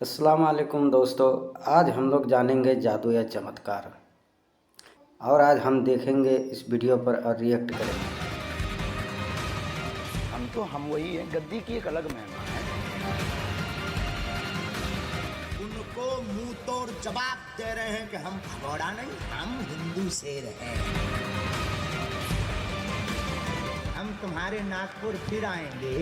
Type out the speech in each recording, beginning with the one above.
अस्सलाम वालेकुम दोस्तों। आज हम लोग जानेंगे जादू या चमत्कार और आज हम देखेंगे इस वीडियो पर और रिएक्ट करेंगे। हम वही हैं, गद्दी की एक अलग महिमा है। उनको मुंह तोड़ जवाब दे रहे हैं कि हम भगोड़ा नहीं, हम हिंदू शेर हैं। हम तुम्हारे नागपुर फिर आएंगे।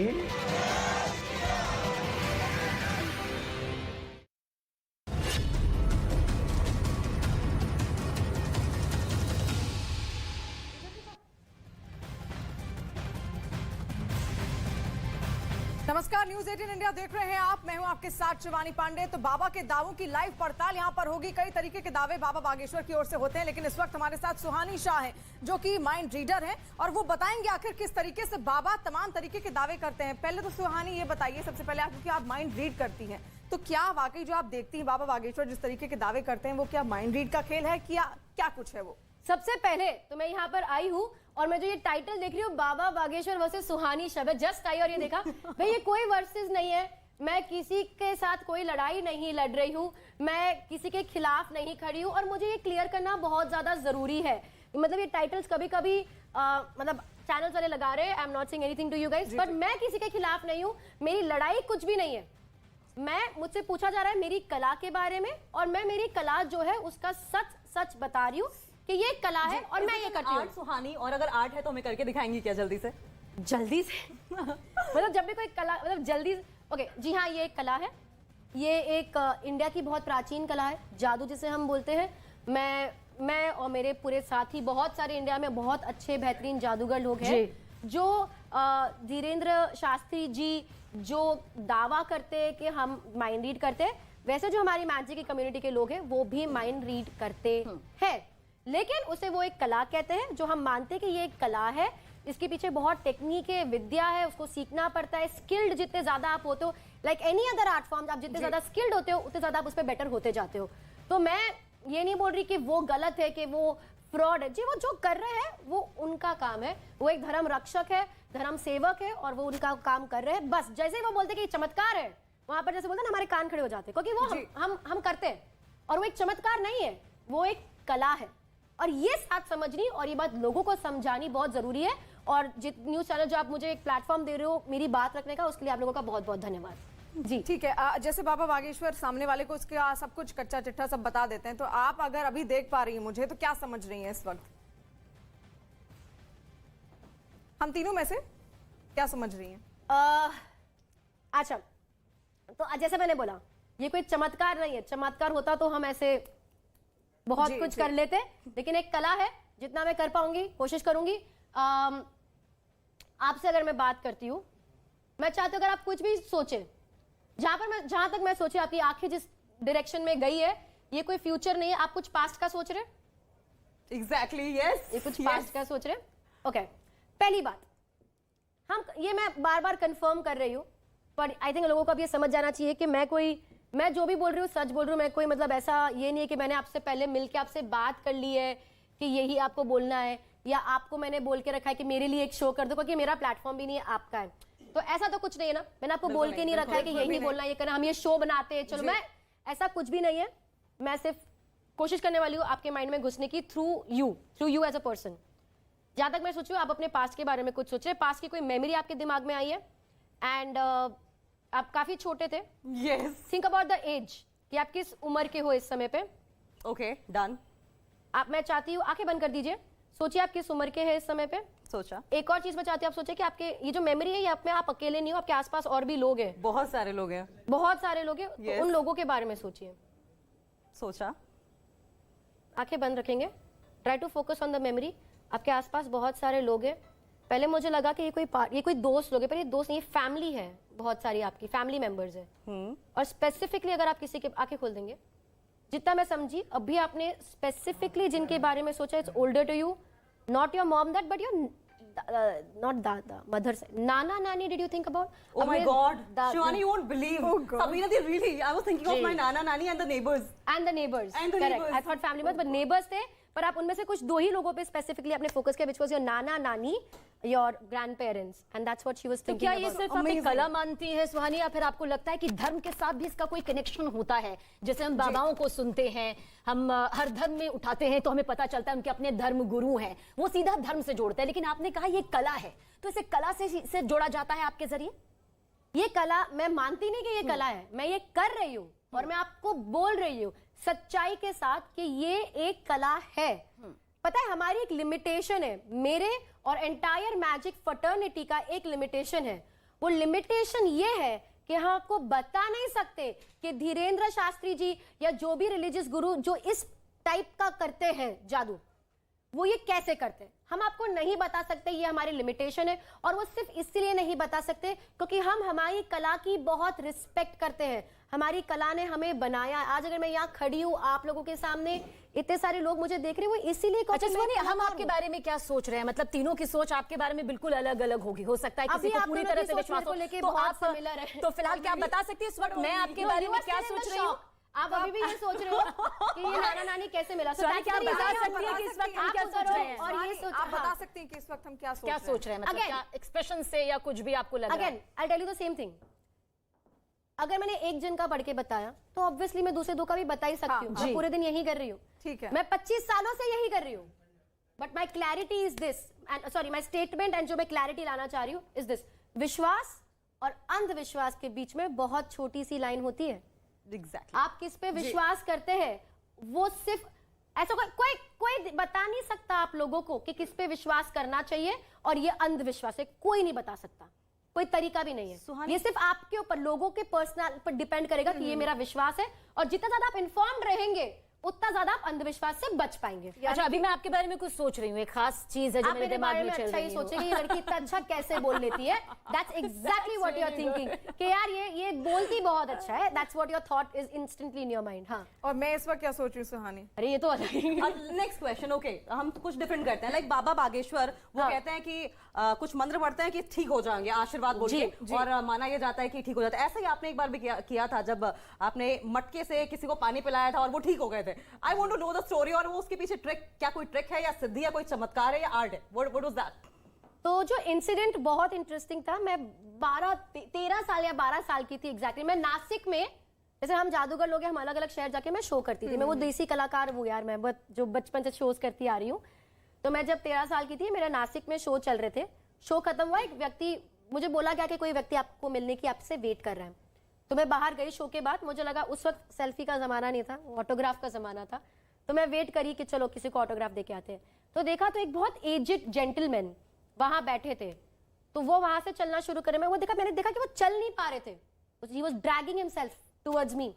नमस्कार, न्यूज 18 इंडिया देख रहे हैं आप। मैं हूं आपके साथ शिवानी पांडे। तो बाबा के दावों की लाइव पड़ताल यहां पर होगी। कई तरीके के दावे बाबा बागेश्वर की ओर से होते हैं, लेकिन इस वक्त हमारे साथ सुहानी शाह हैं जो कि माइंड रीडर हैं और वो बताएंगे आखिर किस तरीके से बाबा तमाम तरीके के दावे करते हैं। पहले तो सुहानी ये बताइए सबसे पहले आपको कि आप माइंड रीड करती हैं, तो क्या वाकई जो आप देखती हैं बाबा बागेश्वर जिस तरीके के दावे करते हैं वो क्या माइंड रीड का खेल है, क्या कुछ है वो? सबसे पहले तो मैं यहाँ पर आई हूँ और मैं जो ये टाइटल देख रही हूँ Baba Bageshwar versus Suhani Shah, just I और ये देखा भाई ये कोई वर्सेस नहीं है। मैं किसी के साथ कोई लड़ाई नहीं लड़ रही हूँ, मैं किसी के खिलाफ नहीं खड़ी हूँ और मुझे ये क्लियर करना बहुत ज्यादा जरूरी है। मतलब ये टाइटल्स कभी कभी मतलब चैनल्स वाले लगा रहे हैं, I am not saying anything to you guys, but मैं किसी के खिलाफ नहीं हूँ, मेरी लड़ाई कुछ भी नहीं है। मुझसे पूछा जा रहा है मेरी कला के बारे में और मैं मेरी कला जो है उसका सच बता रही हूँ कि ये कला है और मैं ये करती हूँ। सुहानी, और अगर आर्ट है तो हमें करके दिखाएंगी क्या जल्दी से? मतलब जब भी कोई कला मतलब जल्दी ओके जी हाँ, ये एक कला है, ये एक इंडिया की बहुत प्राचीन कला है, जादू जिसे हम बोलते हैं। मैं और मेरे पूरे साथी बहुत सारे इंडिया में बहुत अच्छे बेहतरीन जादूगर लोग हैं जो धीरेन्द्र शास्त्री जी जो दावा करते हैं कि हम माइंड रीड करते हैं, वैसे जो हमारी मैजिक की कम्युनिटी के लोग हैं वो भी माइंड रीड करते हैं, लेकिन उसे वो एक कला कहते हैं जो हम मानते हैं कि ये एक कला है। इसके पीछे बहुत टेक्निक है, विद्या है, उसको सीखना पड़ता है। स्किल्ड जितने ज्यादा आप होते हो, like any other art form, आप जितने ज्यादा स्किल्ड होते हो उतने ज्यादा आप उस पर बेटर होते जाते हो। तो मैं ये नहीं बोल रही कि वो गलत है, कि वो फ्रॉड है। जी वो जो कर रहे हैं वो उनका काम है, वो एक धर्म रक्षक है, धर्म सेवक है और वो उनका काम कर रहे हैं। बस जैसे ही वो बोलते कि चमत्कार है, वहां पर जैसे बोलते हैं हमारे कान खड़े हो जाते हैं, क्योंकि वो हम करते हैं और वो एक चमत्कार नहीं है, वो एक कला है। और ये बात समझनी और ये बात लोगों को समझानी बहुत जरूरी है। और न्यूज चैनल जो आप मुझे एक प्लेटफॉर्म दे रहे हो मेरी बात रखने का, उसके लिए आप लोगों का बहुत बहुत धन्यवाद। जी ठीक है। जैसे बाबा बागेश्वर सामने वाले को उसका सब कुछ कच्चा चिट्ठा सब बता देते हैं, तो आप अगर अभी देख पा रही हैं मुझे, तो क्या समझ रही हैं इस वक्त? हम तीनों में से क्या समझ रही हैं? अच्छा, तो जैसे मैंने बोला ये कोई चमत्कार नहीं है। चमत्कार होता तो हम ऐसे बहुत कुछ कर लेते, लेकिन एक कला है, जितना मैं कर पाऊंगी कोशिश करूंगी। आपसे अगर मैं बात करती हूँ, मैं चाहती हूँ अगर आप कुछ भी सोचें, जहां तक मैं सोची आपकी आंखें जिस डायरेक्शन में गई है, ये कोई फ्यूचर नहीं है। आप कुछ पास्ट का सोच रहे? एग्जैक्टली यस, ये कुछ पास्ट का सोच रहे? ओके, पहली बात ये मैं बार बार कंफर्म कर रही हूँ, पर आई थिंक लोगों को अब ये समझ जाना चाहिए कि मैं जो भी बोल रही हूँ सच बोल रही हूँ। मैं कोई मतलब ऐसा ये नहीं है कि मैंने आपसे पहले मिलके आपसे बात कर ली है कि यही आपको बोलना है, या आपको मैंने बोल के रखा है कि मेरे लिए एक शो कर दो, क्योंकि मेरा प्लेटफॉर्म भी नहीं है, आपका है। तो ऐसा तो कुछ नहीं है ना, मैंने आपको बोल के नहीं रखा है कि यही बोलना, ये करना, हम ये शो बनाते हैं चलो। मैं ऐसा कुछ भी नहीं है, मैं सिर्फ कोशिश करने वाली हूँ आपके माइंड में घुसने की through you as a person. जहां तक मैं सोचू आप अपने पास्ट के बारे में कुछ सोच रहे, पास्ट की कोई मेमोरी आपके दिमाग में आई है, एंड आप काफी छोटे थे। थिंक अबाउट द एज कि आप किस उम्र के हो इस समय पे। Okay done. मैं चाहती हूँ आंखें बंद कर दीजिए, सोचिए आप किस उम्र के हैं इस समय पे। सोचा। एक और चीज मैं चाहती हूँ आप सोचिए कि आपके ये जो मेमोरी है ये आप अकेले नहीं हो, आपके आसपास और भी लोग हैं, बहुत सारे लोग हैं, तो उन लोगों के बारे में सोचिए। सोचा। आंखें बंद रखेंगे, try to focus on the memory. आपके आसपास बहुत सारे लोग हैं। पहले मुझे लगा कि ये कोई दोस्त लोग है, पर ये दोस्त नहीं, फैमिली है, बहुत सारी आपकी फैमिली मेंबर्स है। और स्पेसिफिकली अगर आप किसी के आंखें खोल देंगे, जितना मैं समझी अभी आपने स्पेसिफिकली जिनके बारे में सोचा, it's older to you, not your mom that but your not दादा, mother side. Nana, Nani, did you think about? Oh my God, Shivani, you won't believe. Oh God. Sabina, they really. I was thinking of my Nana, Nani and the neighbors. And the neighbors. And the correct. neighbors. I thought family members, but neighbors थे. पर आप उनमें से कुछ दो ही लोगों पे specifically आपने फोकस किया, which was your नाना नानी your grandparents, and that's what she was तो thinking क्या ये about. सिर्फ आप एक कला मानती हैं सुहानी, या फिर आपको लगता है कि धर्म के साथ भी इसका कोई कनेक्शन होता है? जैसे हम बाबाओं को सुनते हैं, हम हर धर्म में उठाते हैं तो हमें पता चलता है उनके अपने धर्म गुरु हैं, वो सीधा धर्म से जोड़ते हैं, लेकिन आपने कहा ये कला है, तो इसे कला से जोड़ा जाता है आपके जरिए? ये कला, मैं मानती नहीं कि ये कला है, मैं ये कर रही हूँ और मैं आपको बोल रही हूँ सच्चाई के साथ कि ये एक कला है। पता है हमारी एक लिमिटेशन है, मेरे और एंटायर मैजिक फर्टर्निटी का एक लिमिटेशन है। वो लिमिटेशन ये है कि हम आपको बता नहीं सकते कि धीरेन्द्र शास्त्री जी या जो भी रिलीजियस गुरु जो इस टाइप का करते हैं जादू, वो ये कैसे करते हैं, हम आपको नहीं बता सकते, ये हमारी लिमिटेशन है। और वो सिर्फ इसलिए नहीं बता सकते क्योंकि हम हमारी कला की बहुत रिस्पेक्ट करते हैं, हमारी कला ने हमें बनाया। आज अगर मैं यहाँ खड़ी हूँ आप लोगों के सामने, इतने सारे लोग मुझे देख रहे हैं, वो इसीलिए। अच्छा सुहानी, हम आपके बारे में क्या सोच रहे हैं? मतलब तीनों की सोच आपके बारे में बिल्कुल अलग अलग होगी, हो सकता है किसी को पूरी तरह से विश्वास हो, तो आप तो फिलहाल क्या बता सकती है इस वक्त मैं आपके बारे में क्या सोच रही हूँ? आप अभी भी ये सोच रहे हो कि ये नाना नानी कैसे मिला? सुहानी, क्या बता सकती है कि इस वक्त हम क्या सोच रहे हैं? और ये सोच, आप बता सकते हैं कि इस वक्त हम क्या सोच रहे हैं? मतलब क्या एक्सप्रेशन से या कुछ भी आपको लग रहा है? Again I tell you the same thing. अगर मैंने एक जन का पढ़ के बताया तो ऑब्वियसली मैं दूसरे दो का भी बता ही सकती हूँ। मैं पूरे दिन यही कर रही हूँ, ठीक है, मैं 25 सालों से यही कर रही हूँ। But my clarity is this, and sorry my statement and जो मैं क्लैरिटी लाना चाह रही हूँ इज दिस: विश्वास और अंधविश्वास के बीच में बहुत छोटी सी लाइन होती है। Exactly. आप किस पे विश्वास करते हैं, वो सिर्फ ऐसा कोई बता नहीं सकता आप लोगों को कि किस पे विश्वास करना चाहिए और ये अंधविश्वास है, कोई नहीं बता सकता, कोई तरीका भी नहीं है। ये सिर्फ आपके ऊपर, लोगों के पर्सनल पर डिपेंड करेगा कि ये मेरा विश्वास है, और जितना ज्यादा आप इन्फॉर्म्ड रहेंगे उतना ज्यादा आप अंधविश्वास से बच पाएंगे। अच्छा, अभी मैं आपके बारे में कुछ सोच रही हूँ, एक खास चीज है जो मेरे दिमाग में चल अच्छा रही ये है। सोचेंगे ये लड़की इतना अच्छा कैसे बोल लेती है। That's exactly what you are thinking कि यार ये बोलती बहुत अच्छा है। That's what your thought is instantly in your mind. हाँ, और मैं इस वक्त क्या सोच रही हूँ सुहानी? अरे ये तो अलग ही। नेक्स्ट क्वेश्चन, ओके, हम तो कुछ डिफरेंट करते हैं। लाइक बाबा बागेश्वर, वो कहते हैं कि कुछ मंत्र पढ़ते हैं कि ठीक हो जाएंगे, आशीर्वाद बोल के, और माना यह जाता है कि ठीक हो जाता है। ऐसा ही आपने एक बार भी किया था जब आपने मटके से किसी को पानी पिलाया था और वो ठीक हो गए थे। I want to know the story, और वो उसके पीछे ट्रिक, क्या कोई ट्रिक है या सिद्धि या कोई चमत्कार है या आर्ट है? What was that? तो जो इंसिडेंट बहुत इंटरेस्टिंग था, मैं 13 साल या 12 साल की थी एग्जैक्टली। मैं नासिक में, जैसे हम जादूगर लोग हैं, हम अलग अलग शहर जाके मैं शो करती थी। मैं वो देसी कलाकार हूँ यार, मैं जो बचपन से शोज करती आ रही हूँ। तो मैं जब 13 साल की थी, मेरे नासिक में शो चल रहे थे। शो खत्म हुआ, एक व्यक्ति मुझे बोला गया कि कोई व्यक्ति आपको मिलने की आपसे वेट कर रहा है। तो मैं बाहर गई शो के बाद, मुझे लगा उस वक्त सेल्फी का जमाना नहीं था, ऑटोग्राफ का जमाना था। तो मैं वेट करी कि चलो किसी को ऑटोग्राफ देके आते हैं। तो देखा तो एक बहुत एजेड जेंटलमैन वहां बैठे थे। तो वो वहां से चलना शुरू करे, मैंने देखा कि वो चल नहीं पा रहे थे, he was dragging himself towards me.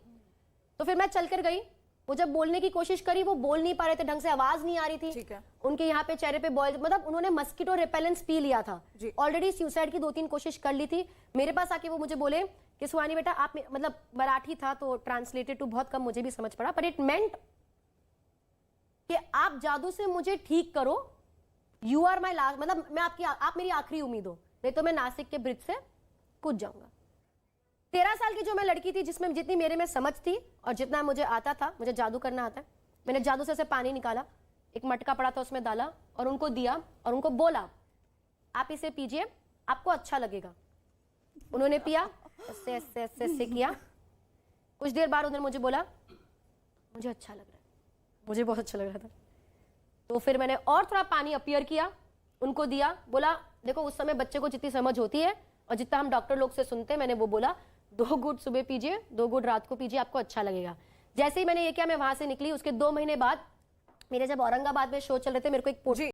तो फिर मैं चलकर गई, वो जब बोलने की कोशिश करी वो बोल नहीं पा रहे थे, ढंग से आवाज नहीं आ रही थी। ठीक है। उनके यहाँ पे चेहरे पे बॉयल, मतलब उन्होंने मस्कीटो रिपेलेंस पी लिया था, ऑलरेडी सुसाइड की 2-3 कोशिश कर ली थी। मेरे पास आके वो मुझे बोले कि सुहानी बेटा आप, मतलब मराठी था तो ट्रांसलेटेड टू बहुत कम मुझे भी समझ पड़ा, बट इट मेंट कि आप जादू से मुझे ठीक करो, यू आर माई लास्ट, मतलब आप मेरी आखिरी उम्मीद हो, नहीं तो मैं नासिक के ब्रिज से कूद जाऊंगा। 13 साल की जो मैं लड़की थी, जिसमें जितनी मेरे में समझ थी और जितना मुझे आता था, मुझे जादू करना आता है, मैंने जादू से पानी निकाला, एक मटका पड़ा था उसमें डाला और उनको दिया और उनको बोला आप इसे पीजिए, आपको अच्छा लगेगा। उन्होंने पिया, ऐसे ऐसे ऐसे ऐसे किया। कुछ देर बाद उन्होंने मुझे बोला मुझे अच्छा लग रहा है, मुझे बहुत अच्छा लग रहा था। तो फिर मैंने और थोड़ा पानी अपीयर किया, उनको दिया, बोला देखो उस समय बच्चे को जितनी समझ होती है और जितना हम डॉक्टर लोग से सुनते हैं, मैंने वो बोला 2 घूंट सुबह पीजिए, 2 घूंट रात को पीजिए, आपको अच्छा लगेगा। जैसे ही मैंने ये किया, मैं वहां से निकली। उसके 2 महीने बाद मेरे जब औरंगाबाद में शो चल रहे थे, मेरे को एक